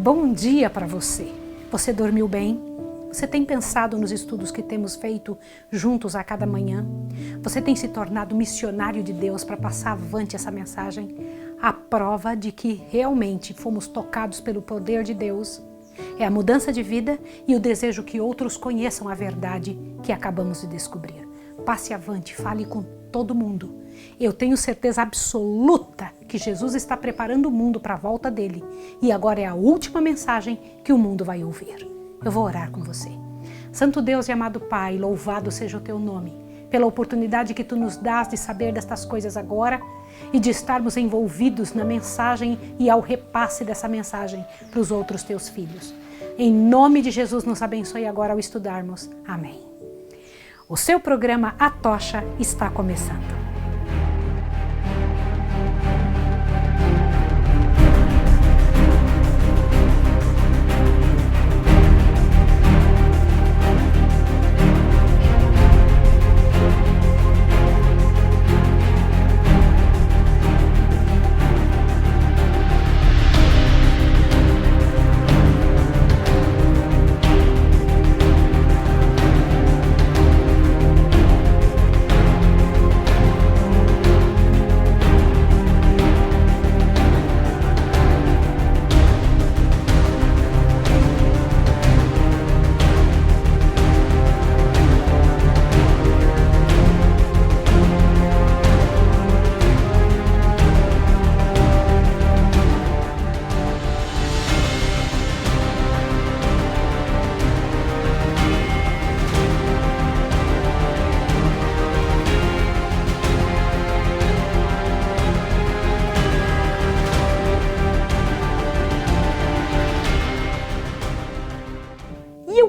Bom dia para você. Você dormiu bem? Você tem pensado nos estudos que temos feito juntos a cada manhã? Você tem se tornado missionário de Deus para passar avante essa mensagem? A prova de que realmente fomos tocados pelo poder de Deus é a mudança de vida e o desejo que outros conheçam a verdade que acabamos de descobrir. Passe avante, fale com todo mundo. Eu tenho certeza absoluta que Jesus está preparando o mundo para a volta dele e agora é a última mensagem que o mundo vai ouvir. Eu vou orar com você. Santo Deus e amado Pai, louvado seja o teu nome, pela oportunidade que tu nos dás de saber destas coisas agora e de estarmos envolvidos na mensagem e ao repasse dessa mensagem para os outros teus filhos. Em nome de Jesus, nos abençoe agora ao estudarmos. Amém. O seu programa A Tocha está começando.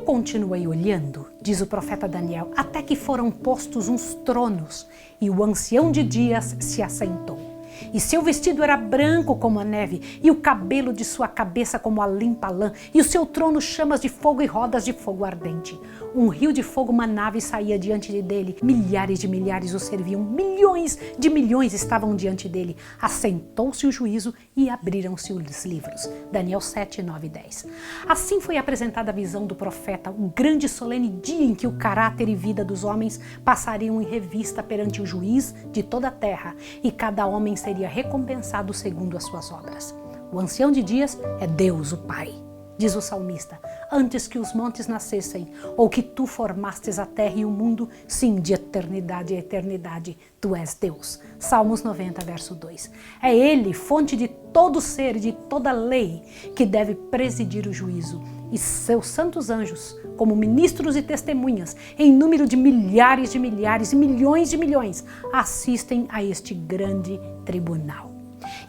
Continuei olhando, diz o profeta Daniel, até que foram postos uns tronos e o ancião de dias se assentou. E seu vestido era branco como a neve, e o cabelo de sua cabeça como a limpa lã, e o seu trono chamas de fogo e rodas de fogo ardente. Um rio de fogo manava e saía diante dele, milhares de milhares o serviam, milhões de milhões estavam diante dele. Assentou-se o juízo e abriram-se os livros. Daniel 7, 9 e 10. Assim foi apresentada a visão do profeta, um grande e solene dia em que o caráter e vida dos homens passariam em revista perante o juiz de toda a terra, e cada homem seria recompensado segundo as suas obras. O ancião de dias é Deus, o Pai. Diz o salmista, antes que os montes nascessem, ou que tu formastes a terra e o mundo, sim, de eternidade a eternidade, tu és Deus. Salmos 90, verso 2. É Ele, fonte de todo ser e de toda lei, que deve presidir o juízo, e seus santos anjos, como ministros e testemunhas, em número de milhares e milhões de milhões, assistem a este grande tribunal.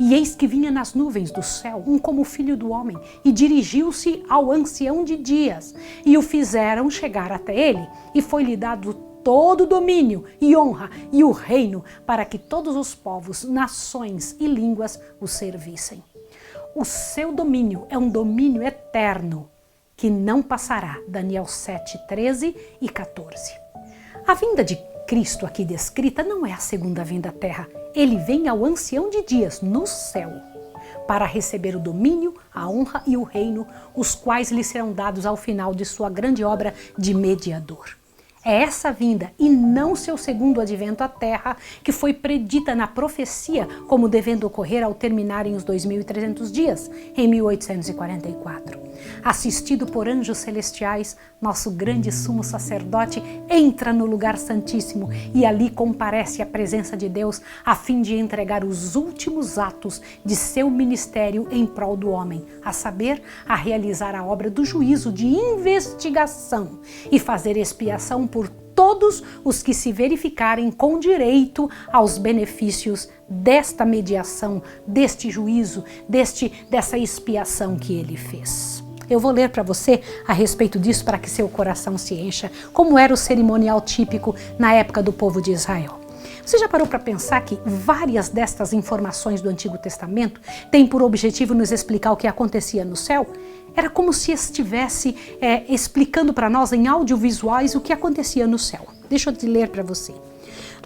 E eis que vinha nas nuvens do céu um como filho do homem, e dirigiu-se ao ancião de dias, e o fizeram chegar até ele, e foi-lhe dado todo o domínio e honra e o reino, para que todos os povos, nações e línguas o servissem. O seu domínio é um domínio eterno, que não passará. Daniel 7, 13 e 14. A vinda de Cristo aqui descrita não é a segunda vinda à terra. Ele vem ao ancião de dias no céu para receber o domínio, a honra e o reino, os quais lhe serão dados ao final de sua grande obra de mediador. É essa vinda e não seu segundo advento à terra que foi predita na profecia como devendo ocorrer ao terminarem os 2.300 dias, em 1844. Assistido por anjos celestiais, nosso grande sumo sacerdote entra no lugar santíssimo e ali comparece à presença de Deus a fim de entregar os últimos atos de seu ministério em prol do homem, a saber, a realizar a obra do juízo de investigação e fazer expiação por todos os que se verificarem com direito aos benefícios desta mediação, deste juízo, dessa expiação que ele fez. Eu vou ler para você a respeito disso para que seu coração se encha, como era o cerimonial típico na época do povo de Israel. Você já parou para pensar que várias destas informações do Antigo Testamento têm por objetivo nos explicar o que acontecia no céu? Era como se estivesse explicando para nós em audiovisuais o que acontecia no céu. Deixa eu te ler para você.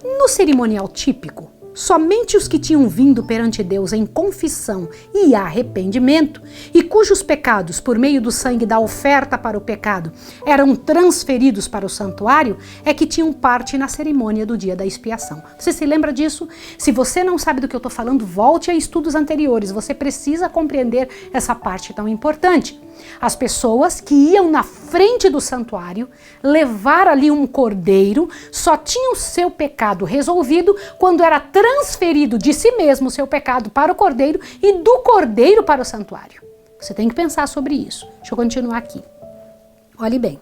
No cerimonial típico, somente os que tinham vindo perante Deus em confissão e arrependimento, e cujos pecados, por meio do sangue da oferta para o pecado, eram transferidos para o santuário, é que tinham parte na cerimônia do dia da expiação. Você se lembra disso? Se você não sabe do que eu estou falando, volte a estudos anteriores. Você precisa compreender essa parte tão importante. As pessoas que iam na frente do santuário, levar ali um cordeiro, só tinham seu pecado resolvido quando era transferido de si mesmo o seu pecado para o cordeiro e do cordeiro para o santuário. Você tem que pensar sobre isso. Deixa eu continuar aqui. Olhe bem.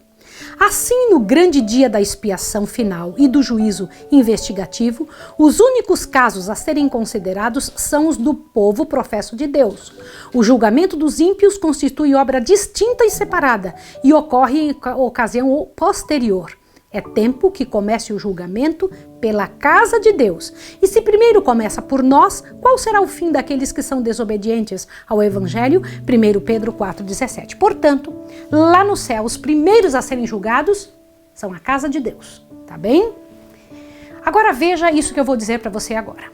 Assim, no grande dia da expiação final e do juízo investigativo, os únicos casos a serem considerados são os do povo professo de Deus. O julgamento dos ímpios constitui obra distinta e separada e ocorre em ocasião posterior. É tempo que comece o julgamento pela casa de Deus. E se primeiro começa por nós, qual será o fim daqueles que são desobedientes ao Evangelho? 1 Pedro 4,17. Portanto, lá no céu, os primeiros a serem julgados são a casa de Deus. Tá bem? Agora veja isso que eu vou dizer para você agora.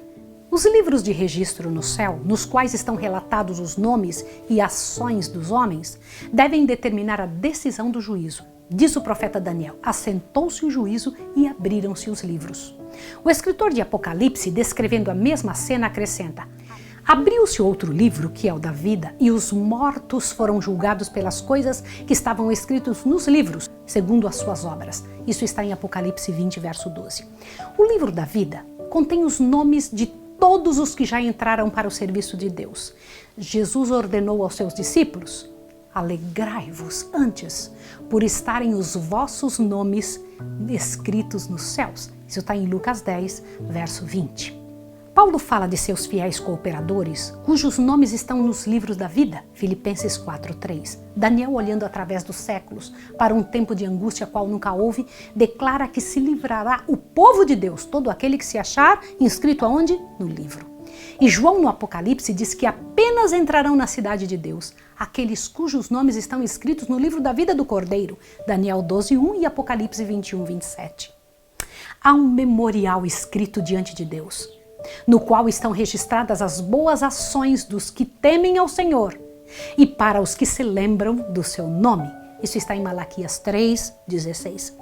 Os livros de registro no céu, nos quais estão relatados os nomes e ações dos homens, devem determinar a decisão do juízo. Diz o profeta Daniel: assentou-se o juízo e abriram-se os livros. O escritor de Apocalipse, descrevendo a mesma cena, acrescenta: abriu-se outro livro, que é o da vida, e os mortos foram julgados pelas coisas que estavam escritas nos livros, segundo as suas obras. Isso está em Apocalipse 20, verso 12. O livro da vida contém os nomes de todos os que já entraram para o serviço de Deus. Jesus ordenou aos seus discípulos: alegrai-vos antes por estarem os vossos nomes escritos nos céus. Isso está em Lucas 10, verso 20. Paulo fala de seus fiéis cooperadores, cujos nomes estão nos livros da vida, Filipenses 4:3. Daniel, olhando através dos séculos para um tempo de angústia qual nunca houve, declara que se livrará o povo de Deus, todo aquele que se achar inscrito aonde? No livro. E João, no Apocalipse, diz que apenas entrarão na cidade de Deus aqueles cujos nomes estão escritos no livro da vida do Cordeiro, Daniel 12:1 e Apocalipse 21:27. Há um memorial escrito diante de Deus, no qual estão registradas as boas ações dos que temem ao Senhor e para os que se lembram do seu nome. Isso está em Malaquias 3:16.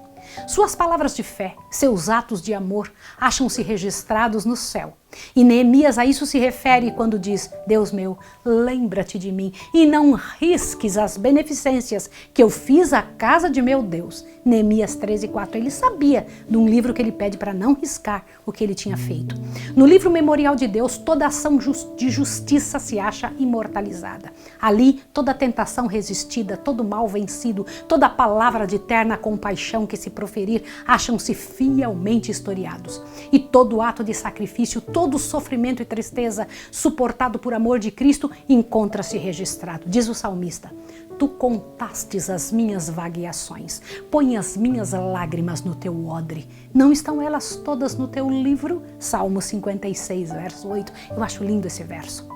Suas palavras de fé, seus atos de amor, acham-se registrados no céu. E Neemias a isso se refere quando diz: Deus meu, lembra-te de mim e não risques as beneficências que eu fiz à casa de meu Deus. Neemias 13:4. Ele sabia de um livro que ele pede para não riscar o que ele tinha feito. No livro Memorial de Deus, toda ação de justiça se acha imortalizada. Ali, toda tentação resistida, todo mal vencido, toda palavra de terna compaixão que se proferir, acham-se fielmente historiados. E todo ato de sacrifício, todo sofrimento e tristeza suportado por amor de Cristo encontra-se registrado. Diz o salmista: tu contastes as minhas vagueações, põe as minhas lágrimas no teu odre. Não estão elas todas no teu livro? Salmo 56, verso 8. Eu acho lindo esse verso.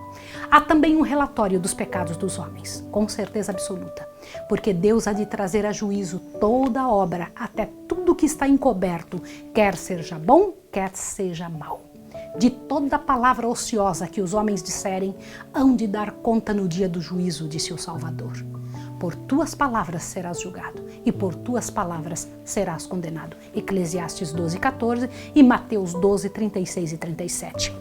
Há também um relatório dos pecados dos homens, com certeza absoluta, porque Deus há de trazer a juízo toda a obra, até tudo que está encoberto, quer seja bom, quer seja mau. De toda palavra ociosa que os homens disserem, hão de dar conta no dia do juízo, disse o Salvador. Por tuas palavras serás julgado, e por tuas palavras serás condenado. Eclesiastes 12:14 e Mateus 12:36 e 37.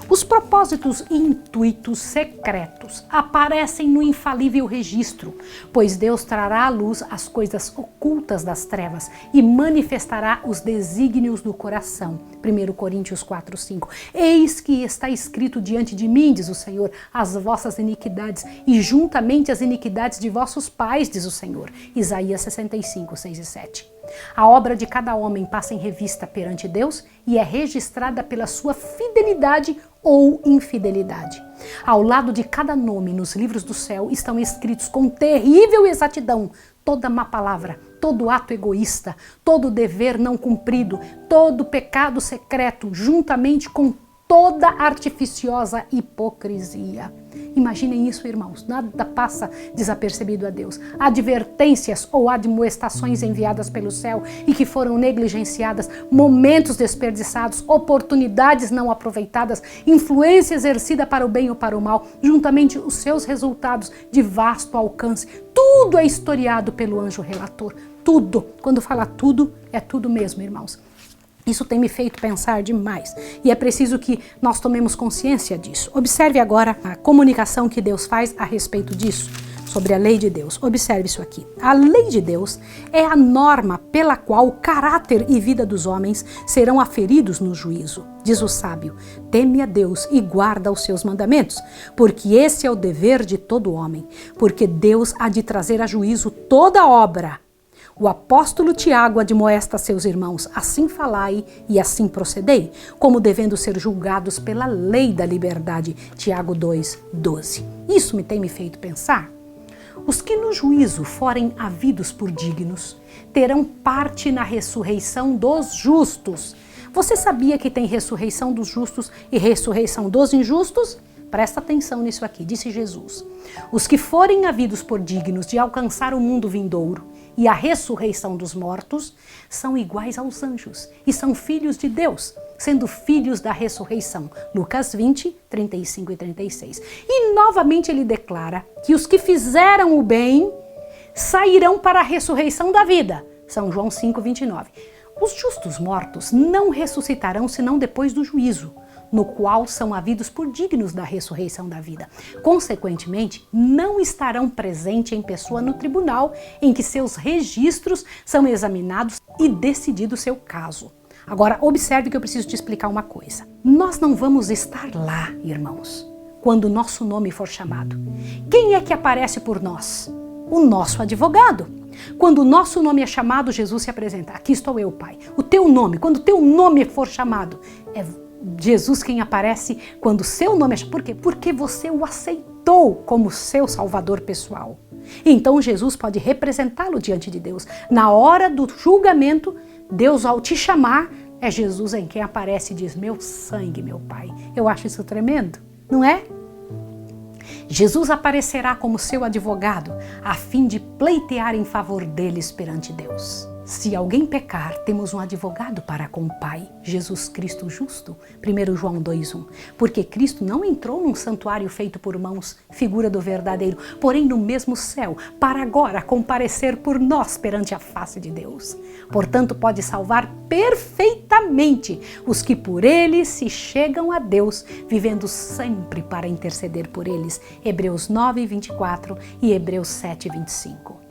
Os propósitos e intuitos secretos aparecem no infalível registro, pois Deus trará à luz as coisas ocultas das trevas e manifestará os desígnios do coração. 1 Coríntios 4:5. Eis que está escrito diante de mim, diz o Senhor, as vossas iniquidades e juntamente as iniquidades de vossos pais, diz o Senhor. Isaías 65:6 e 7. A obra de cada homem passa em revista perante Deus e é registrada pela sua fidelidade ou infidelidade. Ao lado de cada nome nos livros do céu estão escritos com terrível exatidão toda má palavra, todo ato egoísta, todo dever não cumprido, todo pecado secreto, juntamente com toda artificiosa hipocrisia. Imaginem isso, irmãos, nada passa desapercebido a Deus. Advertências ou admoestações enviadas pelo céu e que foram negligenciadas, momentos desperdiçados, oportunidades não aproveitadas, influência exercida para o bem ou para o mal, juntamente os seus resultados de vasto alcance. Tudo é historiado pelo anjo relator. Tudo. Quando fala tudo, é tudo mesmo, irmãos. Isso tem me feito pensar demais e é preciso que nós tomemos consciência disso. Observe agora a comunicação que Deus faz a respeito disso, sobre a lei de Deus. Observe isso aqui. A lei de Deus é a norma pela qual o caráter e vida dos homens serão aferidos no juízo. Diz o sábio: teme a Deus e guarda os seus mandamentos, porque esse é o dever de todo homem, porque Deus há de trazer a juízo toda obra. O apóstolo Tiago admoesta seus irmãos: assim falai e assim procedei, como devendo ser julgados pela lei da liberdade. Tiago 2:12. Isso tem me feito pensar. Os que no juízo forem havidos por dignos, terão parte na ressurreição dos justos. Você sabia que tem ressurreição dos justos e ressurreição dos injustos? Presta atenção nisso aqui, disse Jesus. Os que forem havidos por dignos de alcançar o mundo vindouro e a ressurreição dos mortos são iguais aos anjos e são filhos de Deus, sendo filhos da ressurreição. Lucas 20, 35 e 36. E novamente ele declara que os que fizeram o bem sairão para a ressurreição da vida. São João 5, 29. Os justos mortos não ressuscitarão senão depois do juízo, no qual são havidos por dignos da ressurreição da vida. Consequentemente, não estarão presentes em pessoa no tribunal em que seus registros são examinados e decidido o seu caso. Agora, observe que eu preciso te explicar uma coisa. Nós não vamos estar lá, irmãos, quando o nosso nome for chamado. Quem é que aparece por nós? O nosso advogado. Quando o nosso nome é chamado, Jesus se apresenta. Aqui estou eu, Pai. O teu nome, quando o teu nome for chamado, é Jesus quem aparece quando o seu nome é chamado. Por quê? Porque você o aceitou como seu salvador pessoal. Então Jesus pode representá-lo diante de Deus. Na hora do julgamento, Deus, ao te chamar, é Jesus em quem aparece e diz: meu sangue, meu Pai. Eu acho isso tremendo, não é? Jesus aparecerá como seu advogado, a fim de pleitear em favor deles perante Deus. Se alguém pecar, temos um advogado para com o Pai, Jesus Cristo justo. 1 João 2:1. Porque Cristo não entrou num santuário feito por mãos, figura do verdadeiro, porém no mesmo céu, para agora comparecer por nós perante a face de Deus. Portanto, pode salvar perfeitamente os que por ele se chegam a Deus, vivendo sempre para interceder por eles. Hebreus 9:24 e Hebreus 7:25.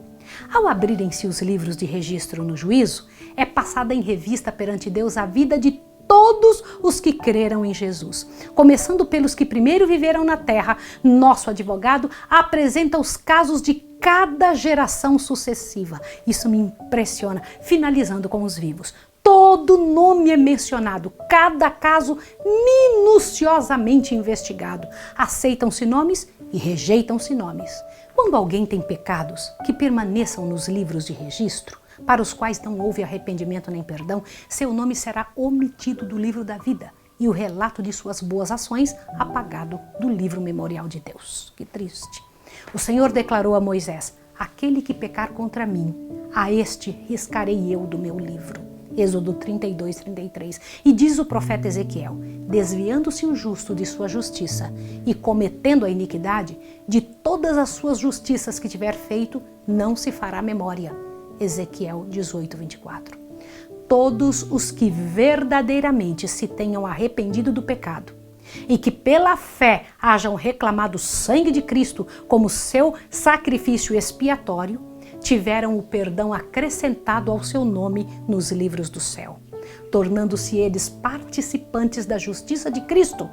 Ao abrirem-se os livros de registro no juízo, é passada em revista perante Deus a vida de todos os que creram em Jesus. Começando pelos que primeiro viveram na terra, nosso advogado apresenta os casos de cada geração sucessiva. Isso me impressiona, finalizando com os vivos. Todo nome é mencionado, cada caso minuciosamente investigado. Aceitam-se nomes e rejeitam-se nomes. Quando alguém tem pecados que permaneçam nos livros de registro, para os quais não houve arrependimento nem perdão, seu nome será omitido do livro da vida e o relato de suas boas ações apagado do livro memorial de Deus. Que triste. O Senhor declarou a Moisés: aquele que pecar contra mim, a este riscarei eu do meu livro. Êxodo 32:33. E diz o profeta Ezequiel: desviando-se o justo de sua justiça e cometendo a iniquidade, de todas as suas justiças que tiver feito, não se fará memória. Ezequiel 18:24. Todos os que verdadeiramente se tenham arrependido do pecado e que pela fé hajam reclamado o sangue de Cristo como seu sacrifício expiatório, tiveram o perdão acrescentado ao seu nome nos livros do céu, tornando-se eles participantes da justiça de Cristo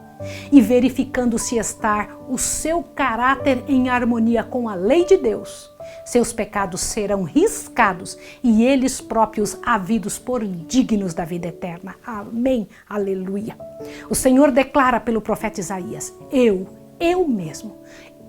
e verificando-se estar o seu caráter em harmonia com a lei de Deus. Seus pecados serão riscados e eles próprios havidos por dignos da vida eterna. Amém. Aleluia. O Senhor declara pelo profeta Isaías: eu mesmo,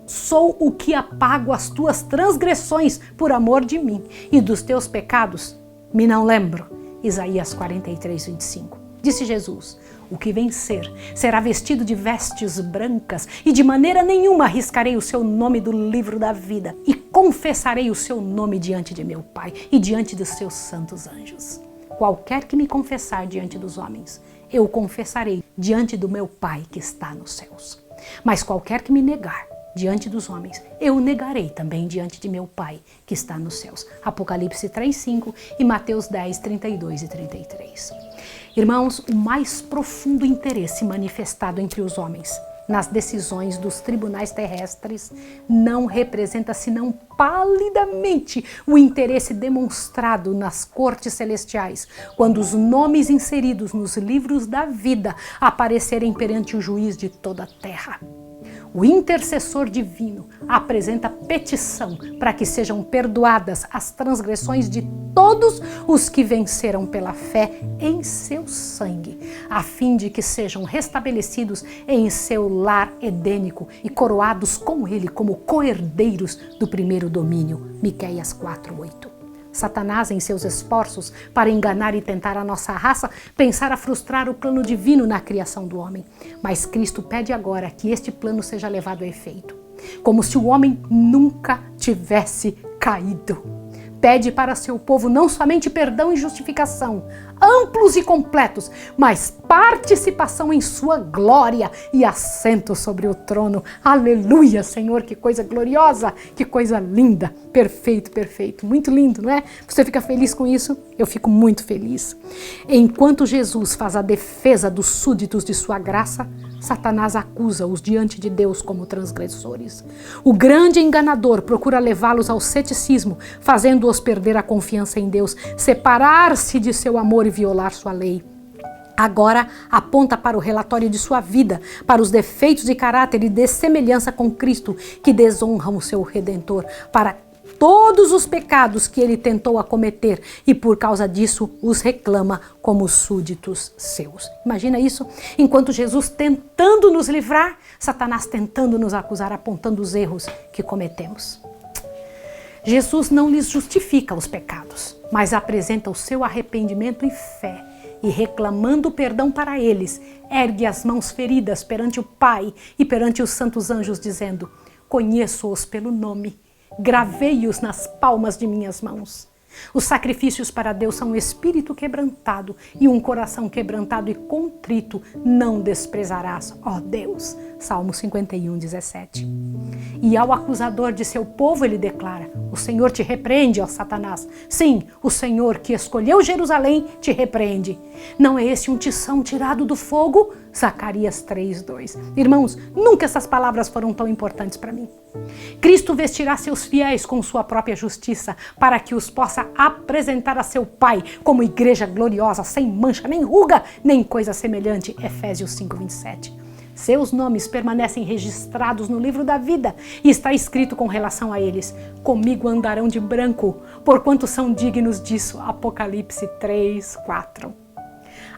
sou o que apago as tuas transgressões por amor de mim, e dos teus pecados me não lembro. Isaías 43:25. Disse Jesus: O que vencer será vestido de vestes brancas e de maneira nenhuma arriscarei o seu nome do livro da vida e confessarei o seu nome diante de meu Pai e diante dos seus santos anjos. Qualquer que me confessar diante dos homens, eu confessarei diante do meu Pai que está nos céus. Mas qualquer que me negar diante dos homens, eu o negarei também diante de meu Pai que está nos céus. Apocalipse 3:5 e Mateus 10, 32 e 33. Irmãos, o mais profundo interesse manifestado entre os homens nas decisões dos tribunais terrestres não representa senão palidamente o interesse demonstrado nas cortes celestiais, quando os nomes inseridos nos livros da vida aparecerem perante o juiz de toda a terra. O intercessor divino apresenta petição para que sejam perdoadas as transgressões de todos os que venceram pela fé em seu sangue, a fim de que sejam restabelecidos em seu lar edênico e coroados com ele como co-herdeiros do primeiro domínio. Miqueias 4:8. Satanás, em seus esforços para enganar e tentar a nossa raça, pensara frustrar o plano divino na criação do homem. Mas Cristo pede agora que este plano seja levado a efeito, como se o homem nunca tivesse caído. Pede para seu povo não somente perdão e justificação, amplos e completos, mas participação em sua glória e assento sobre o trono. Aleluia, Senhor, que coisa gloriosa, que coisa linda, perfeito, perfeito, muito lindo, não é? Você fica feliz com isso? Eu fico muito feliz. Enquanto Jesus faz a defesa dos súditos de sua graça, Satanás acusa-os diante de Deus como transgressores. O grande enganador procura levá-los ao ceticismo, fazendo-os perder a confiança em Deus, separar-se de seu amor e violar sua lei. Agora aponta para o relatório de sua vida, para os defeitos de caráter e dessemelhança com Cristo que desonram o seu Redentor, para todos os pecados que ele tentou acometer e por causa disso os reclama como súditos seus. Imagina isso? Enquanto Jesus tentando nos livrar, Satanás tentando nos acusar, apontando os erros que cometemos. Jesus não lhes justifica os pecados, mas apresenta o seu arrependimento e fé. E reclamando perdão para eles, ergue as mãos feridas perante o Pai e perante os santos anjos, dizendo: conheço-os pelo nome, gravei-os nas palmas de minhas mãos. Os sacrifícios para Deus são um espírito quebrantado e um coração quebrantado e contrito não desprezarás, ó Deus. Salmo 51, 17. E ao acusador de seu povo ele declara: o Senhor te repreende, ó Satanás. Sim, o Senhor que escolheu Jerusalém te repreende. Não é esse um tição tirado do fogo? Zacarias 3:2. Irmãos, nunca essas palavras foram tão importantes para mim. Cristo vestirá seus fiéis com sua própria justiça, para que os possa apresentar a seu Pai como igreja gloriosa, sem mancha, nem ruga, nem coisa semelhante. Efésios 5:27. Seus nomes permanecem registrados no livro da vida e está escrito com relação a eles: comigo andarão de branco, porquanto são dignos disso. Apocalipse 3:4.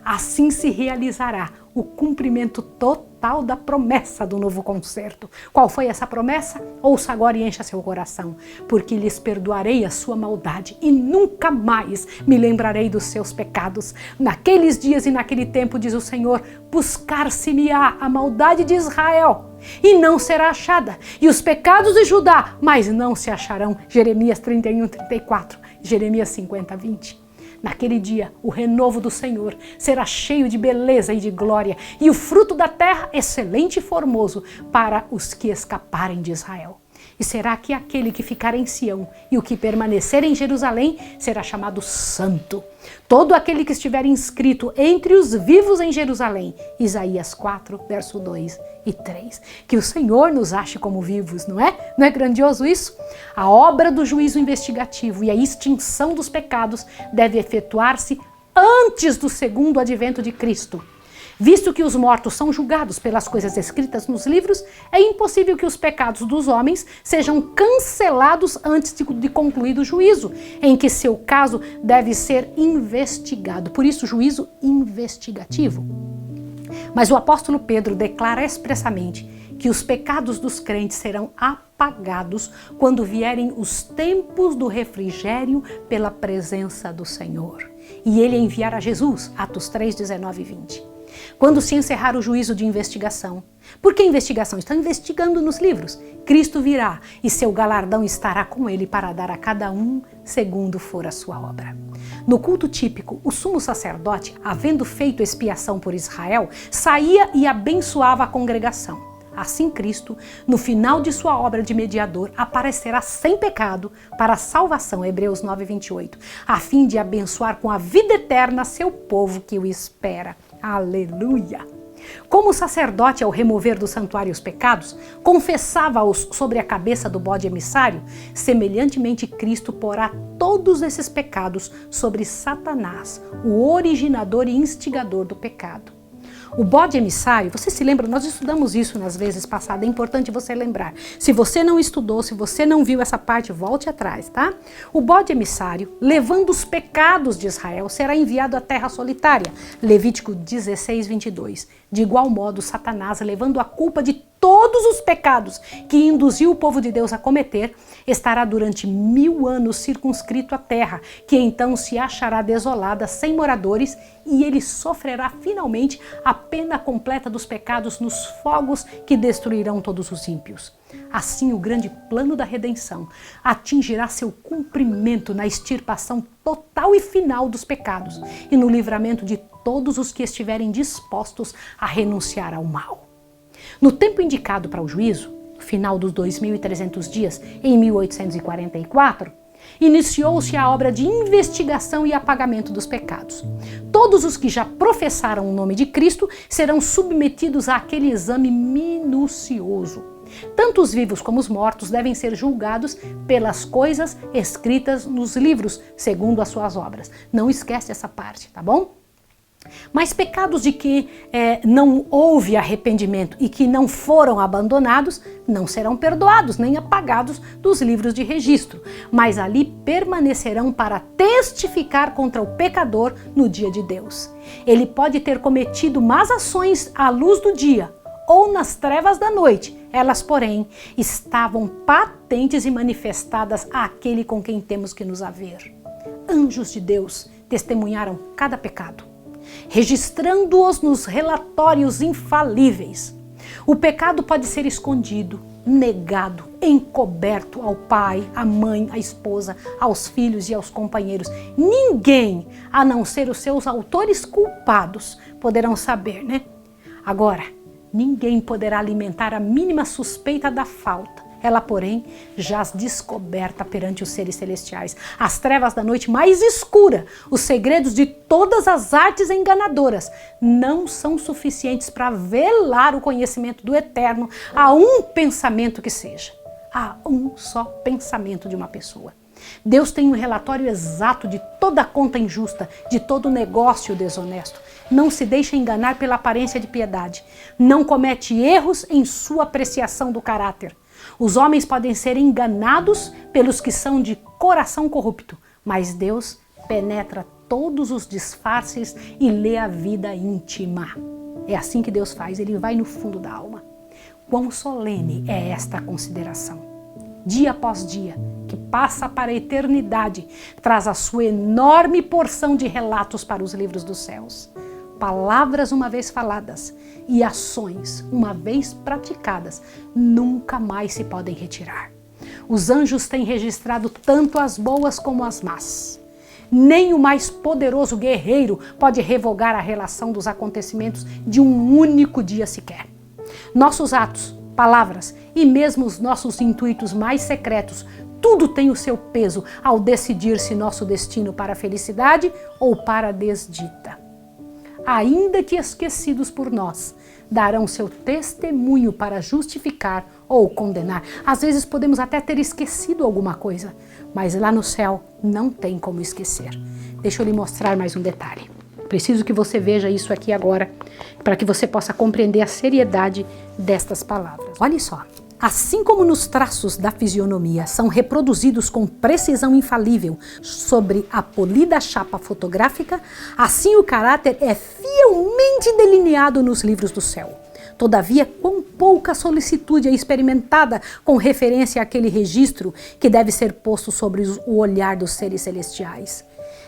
Assim se realizará o cumprimento total da promessa do novo concerto. Qual foi essa promessa? Ouça agora e encha seu coração. Porque lhes perdoarei a sua maldade e nunca mais me lembrarei dos seus pecados. Naqueles dias e naquele tempo, diz o Senhor, buscar-se-me-á a maldade de Israel e não será achada, e os pecados de Judá, mas não se acharão. Jeremias 31:34, Jeremias 50:20. Naquele dia, o renovo do Senhor será cheio de beleza e de glória, e o fruto da terra excelente e formoso para os que escaparem de Israel. E será que aquele que ficar em Sião e o que permanecer em Jerusalém será chamado santo. Todo aquele que estiver inscrito entre os vivos em Jerusalém. Isaías 4, verso 2 e 3. Que o Senhor nos ache como vivos, não é? Não é grandioso isso? A obra do juízo investigativo e a extinção dos pecados deve efetuar-se antes do segundo advento de Cristo. Visto que os mortos são julgados pelas coisas escritas nos livros, é impossível que os pecados dos homens sejam cancelados antes de concluído o juízo, em que seu caso deve ser investigado. Por isso, juízo investigativo. Mas o apóstolo Pedro declara expressamente que os pecados dos crentes serão apagados quando vierem os tempos do refrigério pela presença do Senhor. E ele enviará Jesus, Atos 3, 19 e 20. quando se encerrar o juízo de investigação. Por que investigação? Estão investigando nos livros. Cristo virá e seu galardão estará com ele para dar a cada um segundo for a sua obra. No culto típico, o sumo sacerdote, havendo feito expiação por Israel, saía e abençoava a congregação. Assim Cristo, no final de sua obra de mediador, aparecerá sem pecado para a salvação, Hebreus 9:28, a fim de abençoar com a vida eterna seu povo que o espera. Aleluia! Como o sacerdote, ao remover do santuário os pecados, confessava-os sobre a cabeça do bode emissário, semelhantemente Cristo porá todos esses pecados sobre Satanás, o originador e instigador do pecado. O bode emissário, você se lembra? Nós estudamos isso nas vezes passadas, é importante você lembrar. Se você não estudou, se você não viu essa parte, volte atrás, tá? O bode emissário, levando os pecados de Israel, será enviado à terra solitária. Levítico 16:22. De igual modo, Satanás, levando a culpa de todos os pecados que induziu o povo de Deus a cometer, estará durante 1000 anos circunscrito à terra, que então se achará desolada, sem moradores, e ele sofrerá finalmente a pena completa dos pecados nos fogos que destruirão todos os ímpios. Assim, o grande plano da redenção atingirá seu cumprimento na extirpação total e final dos pecados e no livramento de todos os que estiverem dispostos a renunciar ao mal. No tempo indicado para o juízo, final dos 2.300 dias, em 1844, iniciou-se a obra de investigação e apagamento dos pecados. Todos os que já professaram o nome de Cristo serão submetidos àquele exame minucioso. Tanto os vivos como os mortos devem ser julgados pelas coisas escritas nos livros, segundo as suas obras. Não esquece essa parte, tá bom? Mas pecados de que não houve arrependimento e que não foram abandonados não serão perdoados nem apagados dos livros de registro, mas ali permanecerão para testificar contra o pecador no dia de Deus. Ele pode ter cometido más ações à luz do dia ou nas trevas da noite, elas, porém, estavam patentes e manifestadas àquele com quem temos que nos haver. Anjos de Deus testemunharam cada pecado, registrando-os nos relatórios infalíveis. O pecado pode ser escondido, negado, encoberto ao pai, à mãe, à esposa, aos filhos e aos companheiros. Ninguém, a não ser os seus autores culpados, poderão saber, né? Agora, ninguém poderá alimentar a mínima suspeita da falta. Ela, porém, jaz descoberta perante os seres celestiais. As trevas da noite mais escura, os segredos de todas as artes enganadoras, não são suficientes para velar o conhecimento do Eterno a um pensamento que seja. A um só pensamento de uma pessoa. Deus tem um relatório exato de toda conta injusta, de todo negócio desonesto. Não se deixa enganar pela aparência de piedade. Não comete erros em sua apreciação do caráter. Os homens podem ser enganados pelos que são de coração corrupto, mas Deus penetra todos os disfarces e lê a vida íntima. É assim que Deus faz, ele vai no fundo da alma. Quão solene é esta consideração! Dia após dia, que passa para a eternidade, traz a sua enorme porção de relatos para os livros dos céus. Palavras uma vez faladas e ações uma vez praticadas nunca mais se podem retirar. Os anjos têm registrado tanto as boas como as más. Nem o mais poderoso guerreiro pode revogar a relação dos acontecimentos de um único dia sequer. Nossos atos, palavras e mesmo os nossos intuitos mais secretos, tudo tem o seu peso ao decidir se nosso destino para a felicidade ou para a desdita. Ainda que esquecidos por nós, darão seu testemunho para justificar ou condenar. Às vezes podemos até ter esquecido alguma coisa, mas lá no céu não tem como esquecer. Deixa eu lhe mostrar mais um detalhe. Preciso que você veja isso aqui agora, para que você possa compreender a seriedade destas palavras. Olha só. Assim como nos traços da fisionomia são reproduzidos com precisão infalível sobre a polida chapa fotográfica, assim o caráter é fielmente delineado nos livros do céu. Todavia, quão pouca solicitude é experimentada com referência àquele registro que deve ser posto sobre o olhar dos seres celestiais.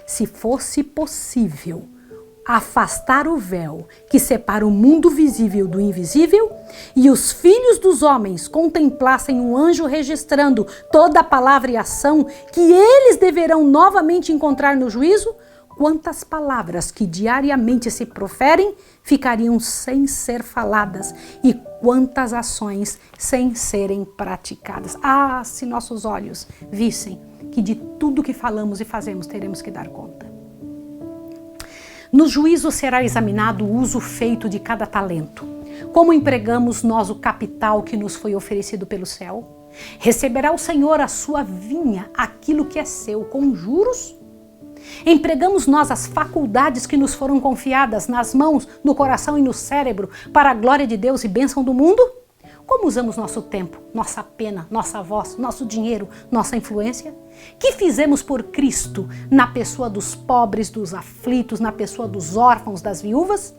Se fosse possível, afastar o véu que separa o mundo visível do invisível e os filhos dos homens contemplassem um anjo registrando toda a palavra e ação que eles deverão novamente encontrar no juízo, quantas palavras que diariamente se proferem ficariam sem ser faladas e quantas ações sem serem praticadas. Ah, se nossos olhos vissem que de tudo que falamos e fazemos teremos que dar conta. No juízo será examinado o uso feito de cada talento. Como empregamos nós o capital que nos foi oferecido pelo céu? Receberá o Senhor a sua vinha, aquilo que é seu, com juros? Empregamos nós as faculdades que nos foram confiadas nas mãos, no coração e no cérebro para a glória de Deus e bênção do mundo? Como usamos nosso tempo, nossa pena, nossa voz, nosso dinheiro, nossa influência? Que fizemos por Cristo na pessoa dos pobres, dos aflitos, na pessoa dos órfãos, das viúvas?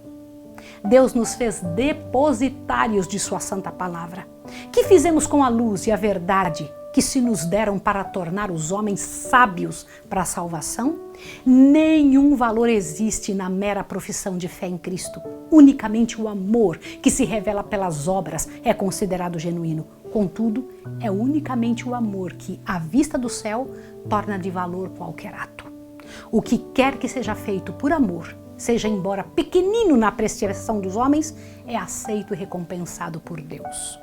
Deus nos fez depositários de sua santa palavra. Que fizemos com a luz e a verdade que se nos deram para tornar os homens sábios para a salvação? Nenhum valor existe na mera profissão de fé em Cristo. Unicamente o amor que se revela pelas obras é considerado genuíno. Contudo, é unicamente o amor que, à vista do céu, torna de valor qualquer ato. O que quer que seja feito por amor, seja embora pequenino na apreciação dos homens, é aceito e recompensado por Deus.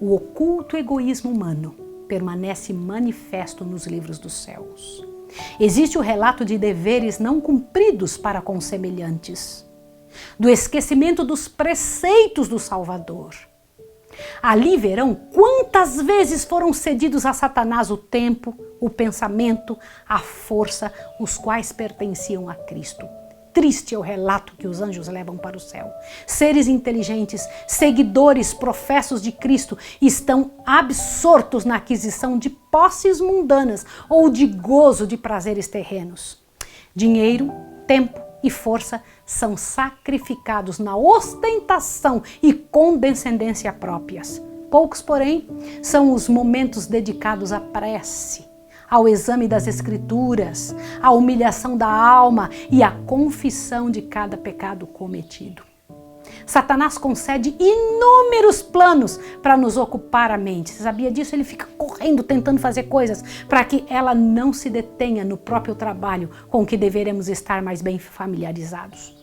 O oculto egoísmo humano permanece manifesto nos livros dos céus. Existe o relato de deveres não cumpridos para com semelhantes, do esquecimento dos preceitos do Salvador. Ali verão quantas vezes foram cedidos a Satanás o tempo, o pensamento, a força, os quais pertenciam a Cristo. Triste é o relato que os anjos levam para o céu. Seres inteligentes, seguidores, professos de Cristo, estão absortos na aquisição de posses mundanas ou de gozo de prazeres terrenos. Dinheiro, tempo e força são sacrificados na ostentação e condescendência próprias. Poucos, porém, são os momentos dedicados à prece, ao exame das Escrituras, à humilhação da alma e à confissão de cada pecado cometido. Satanás concede inúmeros planos para nos ocupar a mente. Você sabia disso? Ele fica correndo, tentando fazer coisas para que ela não se detenha no próprio trabalho com que deveremos estar mais bem familiarizados.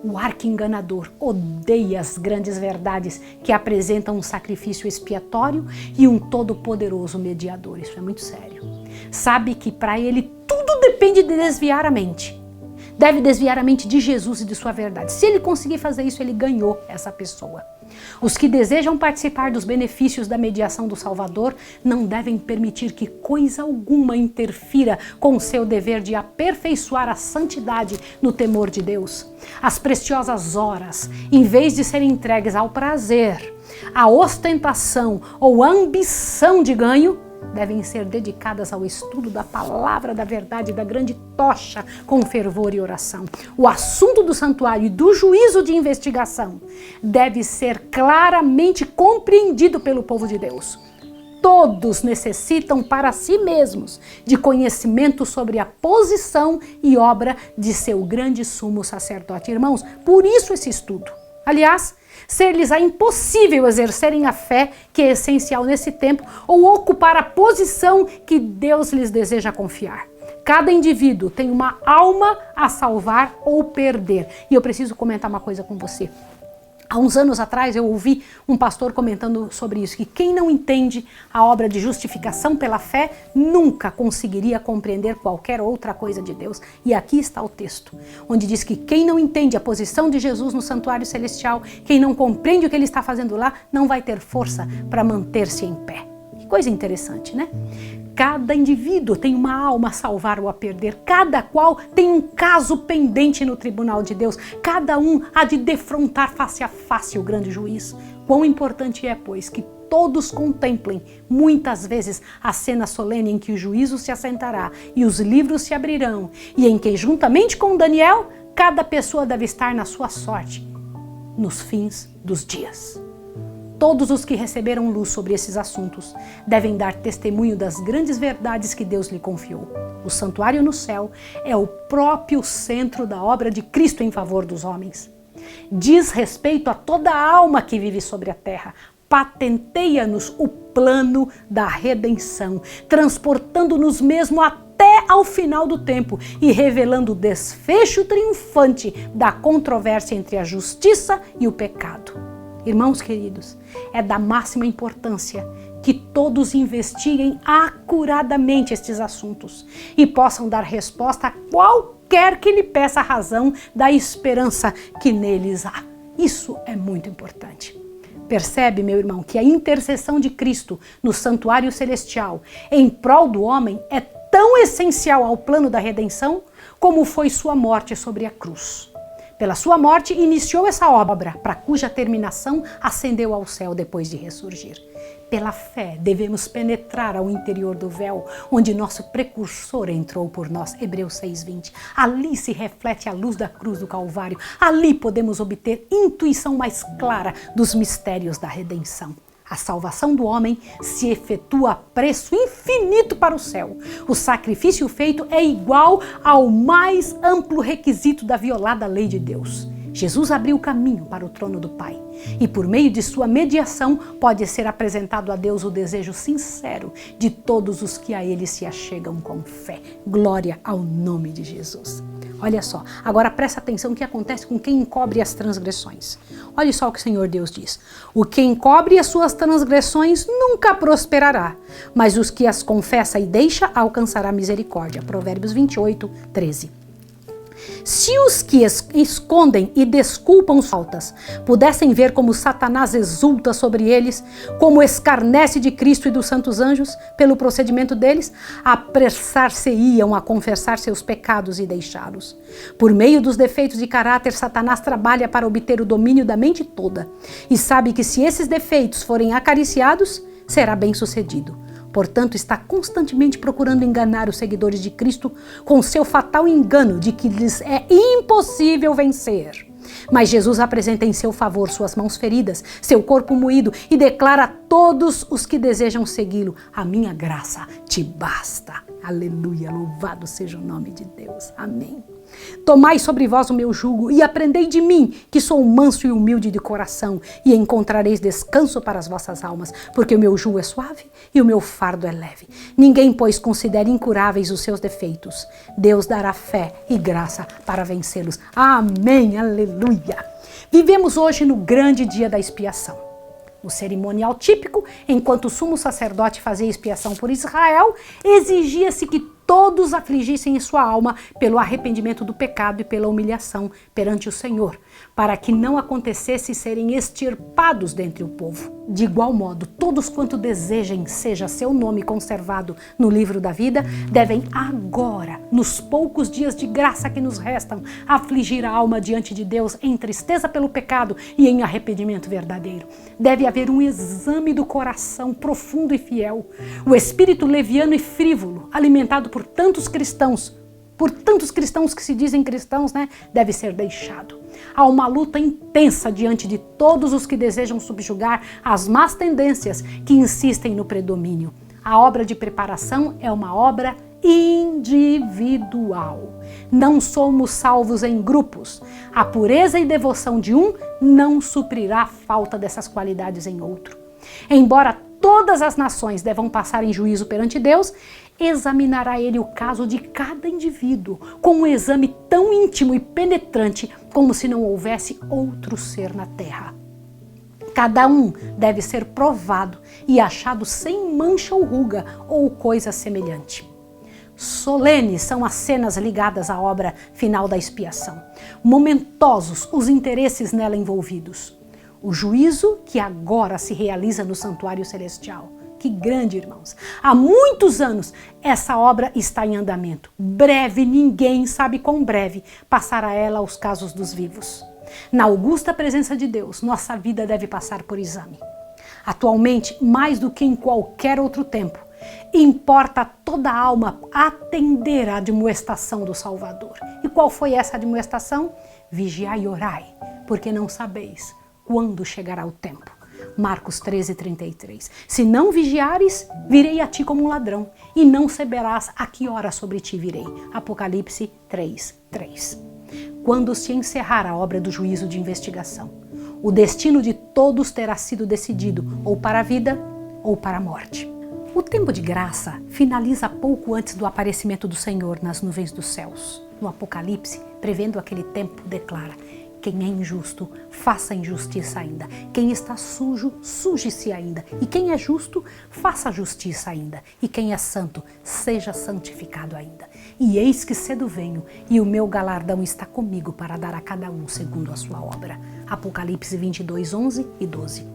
O arqui-enganador odeia as grandes verdades que apresentam um sacrifício expiatório e um todo-poderoso mediador. Isso é muito sério. Sabe que para ele tudo depende de desviar a mente. Deve desviar a mente de Jesus e de sua verdade. Se ele conseguir fazer isso, ele ganhou essa pessoa. Os que desejam participar dos benefícios da mediação do Salvador não devem permitir que coisa alguma interfira com o seu dever de aperfeiçoar a santidade no temor de Deus. As preciosas horas, em vez de serem entregues ao prazer, à ostentação ou à ambição de ganho, devem ser dedicadas ao estudo da palavra da verdade, da grande tocha, com fervor e oração. O assunto do santuário e do juízo de investigação deve ser claramente compreendido pelo povo de Deus. Todos necessitam para si mesmos de conhecimento sobre a posição e obra de seu grande sumo sacerdote. Irmãos, por isso esse estudo. Aliás, ser-lhes-á impossível exercerem a fé que é essencial nesse tempo ou ocupar a posição que Deus lhes deseja confiar. Cada indivíduo tem uma alma a salvar ou perder. E eu preciso comentar uma coisa com você. Há uns anos atrás eu ouvi um pastor comentando sobre isso, que quem não entende a obra de justificação pela fé nunca conseguiria compreender qualquer outra coisa de Deus. E aqui está o texto, onde diz que quem não entende a posição de Jesus no santuário celestial, quem não compreende o que ele está fazendo lá, não vai ter força para manter-se em pé. Que coisa interessante, né? Cada indivíduo tem uma alma a salvar ou a perder, cada qual tem um caso pendente no tribunal de Deus, cada um há de defrontar face a face o grande juiz. Quão importante é, pois, que todos contemplem muitas vezes a cena solene em que o juízo se assentará e os livros se abrirão, e em que, juntamente com Daniel, cada pessoa deve estar na sua sorte, nos fins dos dias. todos os que receberam luz sobre esses assuntos devem dar testemunho das grandes verdades que Deus lhe confiou. O santuário no céu é o próprio centro da obra de Cristo em favor dos homens. Diz respeito a toda a alma que vive sobre a terra. Patenteia-nos o plano da redenção, transportando-nos mesmo até ao final do tempo e revelando o desfecho triunfante da controvérsia entre a justiça e o pecado. Irmãos queridos, é da máxima importância que todos investiguem acuradamente estes assuntos e possam dar resposta a qualquer que lhe peça a razão da esperança que neles há. Isso é muito importante. Percebe, meu irmão, que a intercessão de Cristo no santuário celestial em prol do homem é tão essencial ao plano da redenção como foi sua morte sobre a cruz. Pela sua morte, iniciou essa obra, para cuja terminação ascendeu ao céu depois de ressurgir. Pela fé, devemos penetrar ao interior do véu, onde nosso precursor entrou por nós, Hebreus 6:20. Ali se reflete a luz da cruz do Calvário. Ali podemos obter intuição mais clara dos mistérios da redenção. A salvação do homem se efetua a preço infinito para o céu. O sacrifício feito é igual ao mais amplo requisito da violada lei de Deus. Jesus abriu o caminho para o trono do Pai e por meio de sua mediação pode ser apresentado a Deus o desejo sincero de todos os que a Ele se achegam com fé. Glória ao nome de Jesus. Olha só, agora presta atenção o que acontece com quem encobre as transgressões. Olha só o que o Senhor Deus diz. O que encobre as suas transgressões nunca prosperará, mas os que as confessa e deixa alcançará misericórdia. Provérbios 28:13. Se os que escondem e desculpam faltas pudessem ver como Satanás exulta sobre eles, como escarnece de Cristo e dos santos anjos pelo procedimento deles, apressar-se-iam a confessar seus pecados e deixá-los. Por meio dos defeitos de caráter, Satanás trabalha para obter o domínio da mente toda e sabe que se esses defeitos forem acariciados, será bem-sucedido. Portanto, está constantemente procurando enganar os seguidores de Cristo com seu fatal engano de que lhes é impossível vencer. Mas Jesus apresenta em seu favor suas mãos feridas, seu corpo moído e declara a todos os que desejam segui-lo: a minha graça te basta. Aleluia, louvado seja o nome de Deus. Amém. Tomai sobre vós o meu jugo e aprendei de mim, que sou manso e humilde de coração, e encontrareis descanso para as vossas almas, porque o meu jugo é suave e o meu fardo é leve. Ninguém, pois, considere incuráveis os seus defeitos. Deus dará fé e graça para vencê-los. Amém, aleluia. Vivemos hoje no grande dia da expiação. O cerimonial típico, enquanto o sumo sacerdote fazia expiação por Israel, exigia-se que todos afligissem em sua alma pelo arrependimento do pecado e pela humilhação perante o Senhor, para que não acontecesse serem extirpados dentre o povo. De igual modo, todos quanto desejem seja seu nome conservado no livro da vida, devem agora, nos poucos dias de graça que nos restam, afligir a alma diante de Deus em tristeza pelo pecado e em arrependimento verdadeiro. Deve haver um exame do coração profundo e fiel. O espírito leviano e frívolo, alimentado por tantos cristãos que se dizem cristãos, deve ser deixado. Há uma luta intensa diante de todos os que desejam subjugar as más tendências que insistem no predomínio. A obra de preparação é uma obra individual. Não somos salvos em grupos. A pureza e devoção de um não suprirá a falta dessas qualidades em outro. Embora todas as nações devam passar em juízo perante Deus, examinará ele o caso de cada indivíduo com um exame tão íntimo e penetrante como se não houvesse outro ser na terra. Cada um deve ser provado e achado sem mancha ou ruga ou coisa semelhante. Solenes são as cenas ligadas à obra final da expiação. Momentosos os interesses nela envolvidos. O juízo que agora se realiza no santuário celestial. Que grande, irmãos! Há muitos anos essa obra está em andamento. Breve, ninguém sabe quão breve passará ela aos casos dos vivos. Na augusta presença de Deus, nossa vida deve passar por exame. Atualmente, mais do que em qualquer outro tempo, importa a toda a alma atender à admoestação do Salvador. E qual foi essa admoestação? Vigiai e orai, porque não sabeis quando chegará o tempo. Marcos 13:33. Se não vigiares, virei a ti como um ladrão, e não saberás a que hora sobre ti virei. Apocalipse 3:3. Quando se encerrar a obra do juízo de investigação, o destino de todos terá sido decidido, ou para a vida ou para a morte. O tempo de graça finaliza pouco antes do aparecimento do Senhor nas nuvens dos céus. No Apocalipse, prevendo aquele tempo, declara: quem é injusto, faça injustiça ainda. Quem está sujo, suje-se ainda. E quem é justo, faça justiça ainda. E quem é santo, seja santificado ainda. E eis que cedo venho, e o meu galardão está comigo para dar a cada um segundo a sua obra. Apocalipse 22:11 e 12.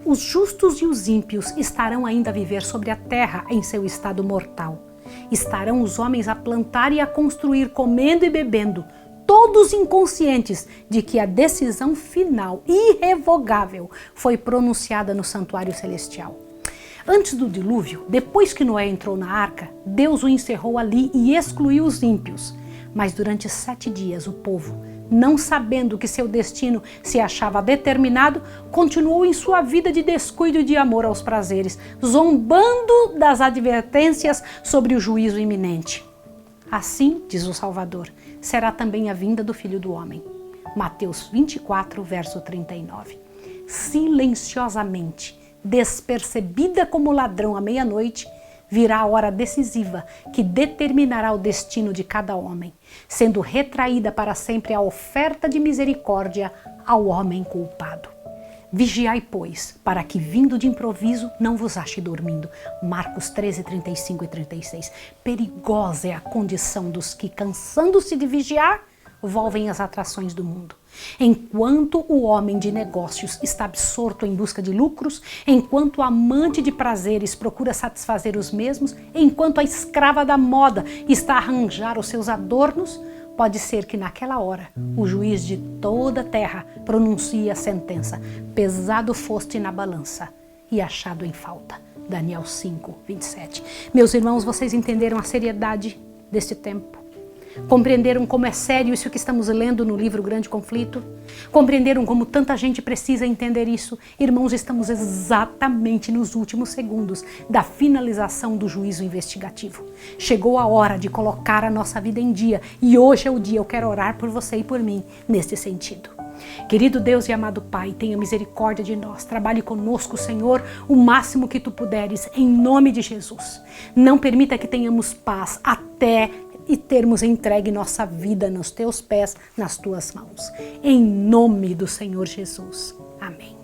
Os justos e os ímpios estarão ainda a viver sobre a terra em seu estado mortal. Estarão os homens a plantar e a construir, comendo e bebendo, todos inconscientes de que a decisão final, irrevogável, foi pronunciada no santuário celestial. Antes do dilúvio, depois que Noé entrou na arca, Deus o encerrou ali e excluiu os ímpios. Mas durante 7 dias o povo, não sabendo que seu destino se achava determinado, continuou em sua vida de descuido e de amor aos prazeres, zombando das advertências sobre o juízo iminente. Assim, diz o Salvador, será também a vinda do Filho do Homem. Mateus 24, verso 39. Silenciosamente, despercebida como ladrão à meia-noite, virá a hora decisiva que determinará o destino de cada homem, sendo retraída para sempre a oferta de misericórdia ao homem culpado. Vigiai, pois, para que, vindo de improviso, não vos ache dormindo. Marcos 13:35 e 36. Perigosa é a condição dos que, cansando-se de vigiar, volvem às atrações do mundo. Enquanto o homem de negócios está absorto em busca de lucros, enquanto o amante de prazeres procura satisfazer os mesmos, enquanto a escrava da moda está a arranjar os seus adornos, pode ser que naquela hora o juiz de toda a terra pronuncie a sentença: pesado foste na balança e achado em falta. Daniel 5:27. Meus irmãos, vocês entenderam a seriedade deste tempo? Compreenderam como é sério isso que estamos lendo no livro Grande Conflito? Compreenderam como tanta gente precisa entender isso? Irmãos, estamos exatamente nos últimos segundos da finalização do juízo investigativo. Chegou a hora de colocar a nossa vida em dia e hoje é o dia. Eu quero orar por você e por mim neste sentido. Querido Deus e amado Pai, tenha misericórdia de nós. Trabalhe conosco, Senhor, o máximo que Tu puderes, em nome de Jesus. Não permita que tenhamos paz até e termos entregue nossa vida nos Teus pés, nas Tuas mãos. Em nome do Senhor Jesus. Amém.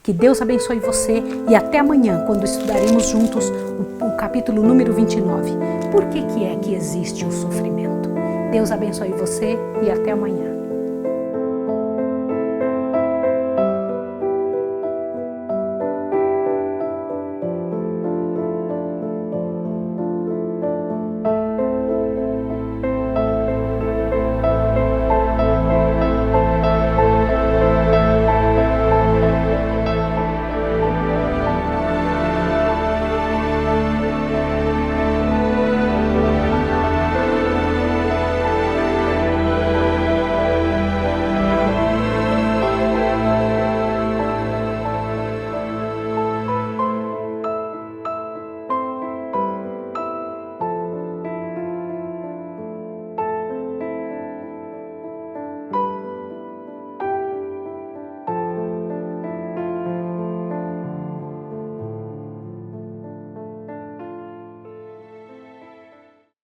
Que Deus abençoe você e até amanhã, quando estudaremos juntos o capítulo número 29. Por que é que existe o sofrimento? Deus abençoe você e até amanhã.